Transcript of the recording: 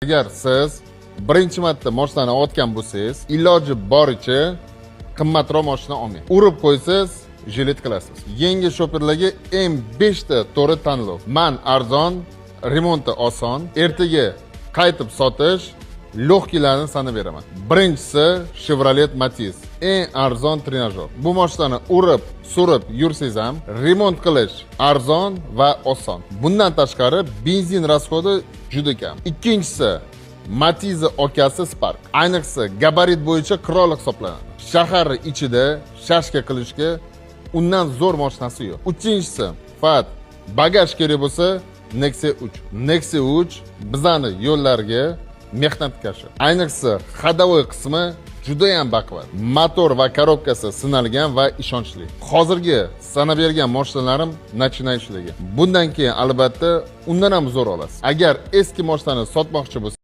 Agar siz birinchi marta mashinani otgan bo'lsangiz, iloji boricha qimmatroq mashina olmang. Urib qo'ysiz, jilet qilasiz. Yangi shoferlarga M5 ta to'g'ri tanlov. Man arzon, remonti oson, ertaga qaytib sotish, logkilarni sanab beraman. Birinchisi Chevrolet Matiz. Eng arzon trenajyor. Bu mashinani urib, surib yursangiz ham remont qilish arzon va oson. Bundan tashqari benzin rasxodi juda kam. Ikkinchisi Matiz okasi Spark. Ayniqsa gabarit bo'yicha qirol hisoblanadi. Shahar ichida shashka qilishga undan zo'r mashinasi yo'q. Uchinchisi faqat bagaj kerak bo'lsa Nexia 3. Nexia 3 bizani yo'llarga mehnatkashi. Ayniqsa ходовой qismi juda ham baquvvat. Motor va korobkasi sinalgan va ishonchli. Hozirgi sanab bergan mashinalarim начинающийlarga. Bundan keyin albatta undan ham zo'r olasiz. Agar eski mashinani sotmoqchi bo'lsangiz